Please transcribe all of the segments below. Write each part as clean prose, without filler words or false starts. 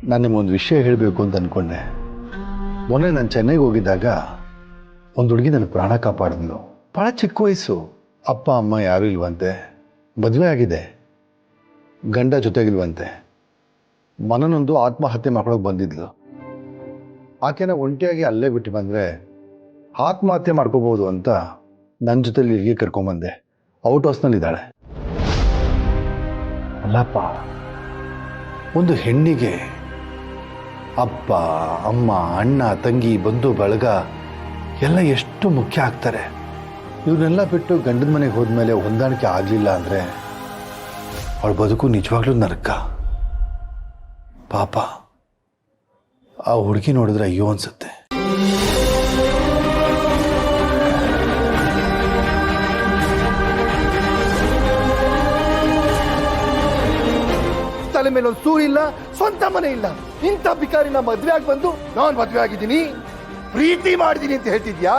ನಾನು ನಿಮಗೊಂದು ವಿಷಯ ಹೇಳಬೇಕು ಅಂತ ಅಂದ್ಕೊಂಡೆ. ಮೊನ್ನೆ ನಾನು ಚೆನ್ನೈಗೆ ಹೋಗಿದ್ದಾಗ ಒಂದು ಹುಡುಗಿ ನನ್ನ ಪ್ರಾಣ ಕಾಪಾಡಿದ್ಲು. ಭಾಳ ಚಿಕ್ಕ ವಯಸ್ಸು, ಅಪ್ಪ ಅಮ್ಮ ಯಾರೂ ಇಲ್ವಂತೆ, ಮದುವೆ ಆಗಿದೆ, ಗಂಡ ಜೊತೆಗಿಲ್ವಂತೆ. ಮನನೊಂದು ಆತ್ಮಹತ್ಯೆ ಮಾಡ್ಕೊಳಕ್ಕೆ ಬಂದಿದ್ಲು. ಆಕೆನ ಒಂಟಿಯಾಗಿ ಅಲ್ಲೇ ಬಿಟ್ಟು ಬಂದರೆ ಆತ್ಮಹತ್ಯೆ ಮಾಡ್ಕೋಬೋದು ಅಂತ ನನ್ನ ಜೊತೆಲಿ ಇಲ್ಲಿಗೆ ಕರ್ಕೊಂಬಂದೆ. ಔಟ್ ಹೌಸ್ನಲ್ಲಿದ್ದಾಳೆ. ಅಲ್ಲಪ್ಪ, ಒಂದು ಹೆಣ್ಣಿಗೆ ಅಪ್ಪ ಅಮ್ಮ ಅಣ್ಣ ತಂಗಿ ಬಂಧು ಬಳಗ ಎಲ್ಲ ಎಷ್ಟು ಮುಖ್ಯ ಆಗ್ತಾರೆ. ಇವನ್ನೆಲ್ಲ ಬಿಟ್ಟು ಗಂಡನ ಮನೆಗೆ ಹೋದ್ಮೇಲೆ ಹೊಂದಾಣಿಕೆ ಆಗಲಿಲ್ಲ ಅಂದರೆ ಅವಳ ಬದುಕು ನಿಜವಾಗ್ಲೂ ನರಕ. ಪಾಪ ಆ ಹುಡುಗಿ ನೋಡಿದ್ರೆ ಅಯ್ಯೋ ಅನ್ಸುತ್ತೆ. ತಲೆ ಮೇಲೆ ಒಂದು ಸೂರು ಇಲ್ಲ, ಸ್ವಂತ ಮನೆ ಇಲ್ಲ. ಇಂಥ ಬಿಕಾರಿನ ಮದ್ವೆ ಆಗಿ ಬಂದು ನಾನು ಮದ್ವೆ ಆಗಿದ್ದೀನಿ, ಪ್ರೀತಿ ಮಾಡಿದ್ದೀನಿ ಅಂತ ಹೇಳ್ತಿದ್ಯಾ?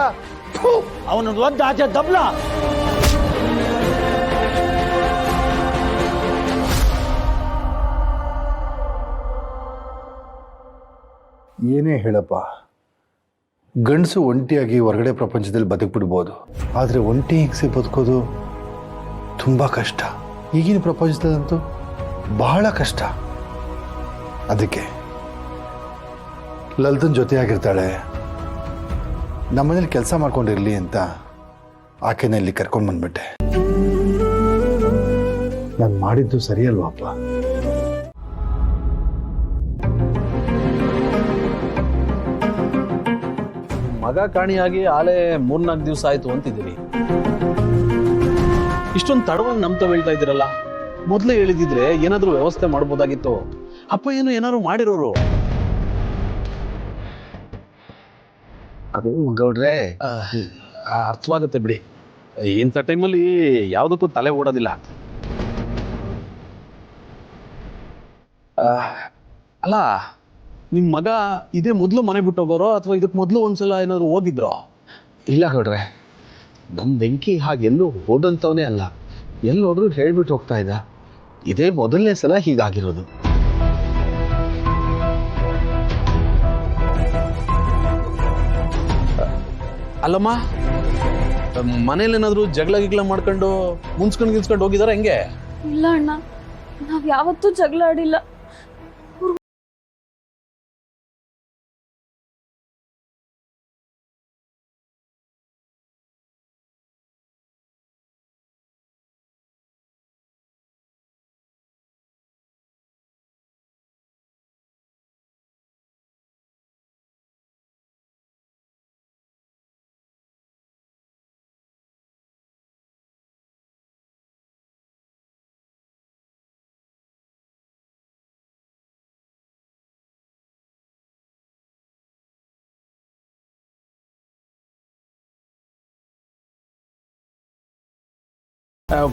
ಅವನು ಒದ್ದ ಆಚೆ ದಬ್ಲ. ಏನೇ ಹೇಳಪ್ಪ, ಗಂಡಸು ಒಂಟಿಯಾಗಿ ಹೊರಗಡೆ ಪ್ರಪಂಚದಲ್ಲಿ ಬದುಕ್ಬಿಡ್ಬೋದು, ಆದರೆ ಒಂಟಿ ಹಿಂಸೆ ಬದುಕೋದು ತುಂಬ ಕಷ್ಟ. ಈಗಿನ ಪ್ರಪಂಚದಲ್ಲಂತೂ ಬಹಳ ಕಷ್ಟ. ಅದಕ್ಕೆ ಲಲಿತನ ಜೊತೆಯಾಗಿರ್ತಾಳೆ, ನಮ್ಮನೇಲಿ ಕೆಲಸ ಮಾಡ್ಕೊಂಡಿರಲಿ ಅಂತ ಆಕೆನ ಇಲ್ಲಿ ಕರ್ಕೊಂಡು ಬಂದ್ಬಿಟ್ಟೆ. ನಾನು ಮಾಡಿದ್ದು ಸರಿಯಲ್ವಾಪ್ಪ? ಮಗ ಕಾಣಿಯಾಗಿ ಆಲೆ 3-4 ದಿವಸ ಆಯ್ತು ಅಂತಿದ್ದೀರಿ. ಇಷ್ಟೊಂದು ತಡವಾಗಿ ನಮ್ತ ಹೇಳ್ತಾ ಇದ್ದೀರಲ್ಲ. ಮೊದಲೇ ಹೇಳಿದಿದ್ರೆ ಏನಾದ್ರೂ ವ್ಯವಸ್ಥೆ ಮಾಡ್ಬೋದಾಗಿತ್ತು. ಅಪ್ಪ ಏನಾದ್ರು ಮಾಡಿರೋರು. ಅದು ಗೌಡ್ರೆ, ಅರ್ಥವಾಗುತ್ತೆ ಬಿಡಿ. ಇಂಥ ಟೈಮಲ್ಲಿ ಯಾವುದಕ್ಕೂ ತಲೆ ಓಡೋದಿಲ್ಲ. ಅಲ್ಲ, ನಿಮ್ಮ ಮಗ ಇದೇ ಮೊದಲು ಮನೆ ಬಿಟ್ಟು ಹೋಗೋರೋ ಅಥವಾ ಇದಕ್ಕೆ ಮೊದಲು ಒಂದ್ಸಲ ಏನಾದ್ರು ಹೋಗಿದ್ರೋ? ಇಲ್ಲ ಗೌಡ್ರೆ, ನಮ್ಮ ಬೆಂಕಿ ಹಾಗೆಲ್ಲೂ ಹೋದಂಥವನೇ ಅಲ್ಲ. ಎಲ್ಲಿ ನೋಡ್ರು ಹೇಳ್ಬಿಟ್ಟು ಹೋಗ್ತಾ ಇದ್ದ. ಇದೇ ಮೊದಲನೇ ಸಲ ಹೀಗಾಗಿರೋದು. ಅಲ್ಲಮ್ಮ, ಮನೇಲೇನಾದ್ರು ಜಗಳ ಗಿಗ್ಲ ಮಾಡ್ಕೊಂಡು ಮುನ್ಸ್ಕೊಂಡು ಹೋಗಿದಾರ ಹೆಂಗೆ? ಇಲ್ಲ ಅಣ್ಣ, ನಾವ್ ಯಾವತ್ತೂ ಜಗಳ ಆಡಿಲ್ಲ.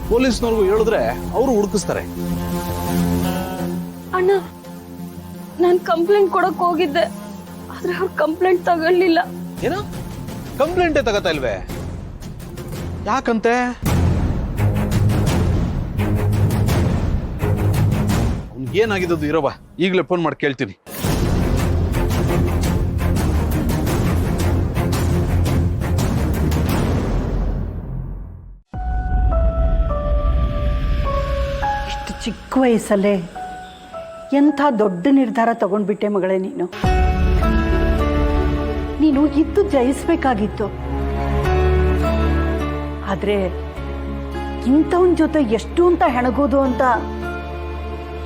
ಪೊಲೀಸ್ನವ್ರಿಗೂ ಹೇಳಿದ್ರೆ ಅವರು ಹುಡುಕಿಸ್ತಾರೆ. ಅಣ್ಣ, ನಾನ್ ಕಂಪ್ಲೇಂಟ್ ಕೊಡಕ್ ಹೋಗಿದ್ದೆ, ಆದ್ರೆ ಅವ್ರು ಕಂಪ್ಲೇಂಟ್ ತಗೊಳ್ಳಿಲ್ಲ. ಏನೋ ಕಂಪ್ಲೇಂಟೇ ತಗೋತಾ ಇಲ್ವೇ? ಯಾಕಂತೆ? ಏನಾಗಿದ್ದು ಇರೋಬಾ, ಈಗಲೇ ಫೋನ್ ಮಾಡಿ ಕೇಳ್ತೀನಿ. ಚಿಕ್ಕ ವಯಸ್ಸಲ್ಲೇ ಎಂಥ ದೊಡ್ಡ ನಿರ್ಧಾರ ತಗೊಂಡ್ಬಿಟ್ಟೆ ಮಗಳೇ. ನೀನು ಇದ್ದು ಜಯಿಸ್ಬೇಕಾಗಿತ್ತು. ಆದರೆ ಇಂಥವನ ಜೊತೆ ಎಷ್ಟು ಅಂತ ಹೆಣಗೋದು ಅಂತ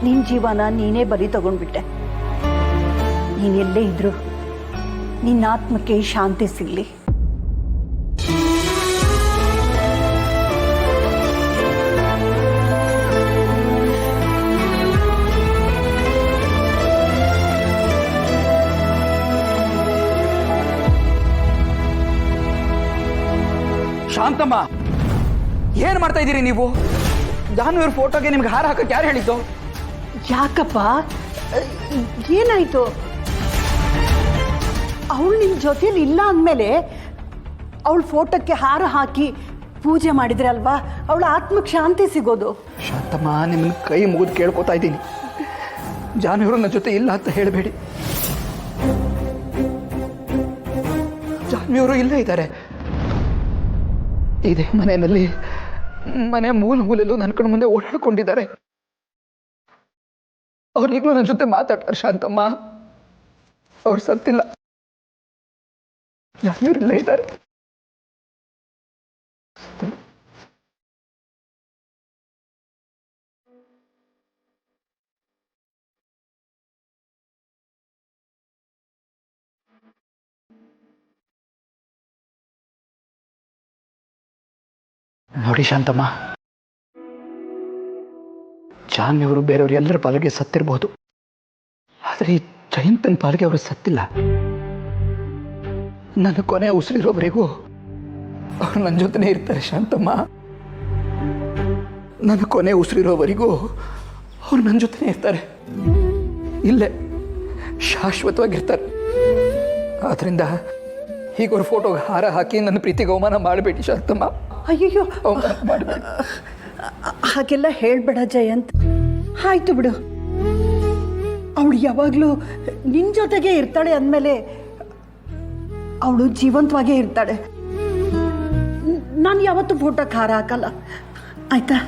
ನಿನ್ನ ಜೀವನ ನೀನೇ ಬಲಿ ತಗೊಂಡ್ಬಿಟ್ಟೆ. ನೀನೆಲ್ಲೇ ಇದ್ರು ನಿನ್ನ ಆತ್ಮಕ್ಕೆ ಶಾಂತಿ ಸಿಗಲಿ. ಶಾಂತಮ್ಮ, ಏನ್ ಮಾಡ್ತಾ ಇದ್ದೀರಿ ನೀವು? ಜಾನ್ವೀರ್ ಫೋಟೋಗೆ ನಿಮ್ಗೆ ಹಾರ ಹಾಕಕ್ಕೆ ಯಾರು ಹೇಳಿದ್ದು? ಯಾಕಪ್ಪ, ಏನಾಯ್ತು? ಅವಳು ನಿನ್ನ ಜೊತೆಲಿ ಇಲ್ಲ ಅಂದಮೇಲೆ ಅವಳ ಫೋಟೋಕ್ಕೆ ಹಾರ ಹಾಕಿ ಪೂಜೆ ಮಾಡಿದ್ರೆ ಅಲ್ವಾ ಅವಳ ಆತ್ಮಕ್ಕೆ ಶಾಂತಿ ಸಿಗೋದು. ಶಾಂತಮ್ಮ, ನಿಮ್ಮನ್ನ ಕೈ ಮುಗಿದು ಕೇಳ್ಕೊತಾ ಇದ್ದೀನಿ, ಜಾನ್ವಿ ನನ್ನ ಜೊತೆ ಇಲ್ಲ ಅಂತ ಹೇಳಬೇಡಿ. ಜಾನ್ವಿಯವರು ಇಲ್ಲೇ ಇದ್ದಾರೆ. ಇದೇ ಮನೆಯಲ್ಲಿ ಮನೆ ಮೂಲೆಯಲ್ಲೂ ನನ್ನ ಕಣ್ಣು ಮುಂದೆ ಓಡಾಡ್ಕೊಂಡಿದ್ದಾರೆ. ಅವ್ರು ಈಗಲೂ ನನ್ನ ಜೊತೆ ಮಾತಾಡ್ತಾರೆ. ಶಾಂತಮ್ಮ, ಅವ್ರು ಸತ್ತಿಲ್ಲ, ಜಾನ್ವಿಯವರು ಇಲ್ಲೇ ಇದ್ದಾರೆ. ನೋಡಿ ಶಾಂತಮ್ಮ, ಜಾನ್ವಿಯವರು ಬೇರೆಯವರು ಎಲ್ಲರ ಪಾಲಿಗೆ ಸತ್ತಿರಬಹುದು, ಆದರೆ ಈ ಜಯಂತನ ಪಾಲಿಗೆ ಅವರು ಸತ್ತಿಲ್ಲ. ನನ್ನ ಕೊನೆ ಉಸಿರಿರೋವರೆಗೂ ಅವ್ರು ನನ್ನ ಜೊತೆನೇ ಇರ್ತಾರೆ ಶಾಂತಮ್ಮ. ನನ್ನ ಕೊನೆ ಉಸಿರಿರೋವರೆಗೂ ಅವ್ರು ನನ್ನ ಜೊತೆನೇ ಇರ್ತಾರೆ, ಇಲ್ಲೇ ಶಾಶ್ವತವಾಗಿರ್ತಾರೆ. ಆದ್ದರಿಂದ ಈಗ ಅವ್ರ ಫೋಟೋಗೆ ಹಾರ ಹಾಕಿ ನನ್ನ ಪ್ರೀತಿಗೆ ಅವಮಾನ ಮಾಡಬೇಡಿ ಶಾಂತಮ್ಮ. ಅಯ್ಯಯ್ಯೋ, ಅವಮಾನ ಮಾಡಬೇಡಿ. ಹಾಗೆಲ್ಲ ಹೇಳ್ಬೇಡ ಜಯಂತ್. ಆಯ್ತು ಬಿಡು, ಅವಳು ಯಾವಾಗಲೂ ನಿನ್ನ ಜೊತೆಗೆ ಇರ್ತಾಳೆ ಅಂದಮೇಲೆ ಅವಳು ಜೀವಂತವಾಗೇ ಇರ್ತಾಳೆ. ನಾನು ಯಾವತ್ತೂ ಫೋಟೋಕ್ಕೆ ಹಾರ ಹಾಕಲ್ಲ, ಆಯ್ತಾ?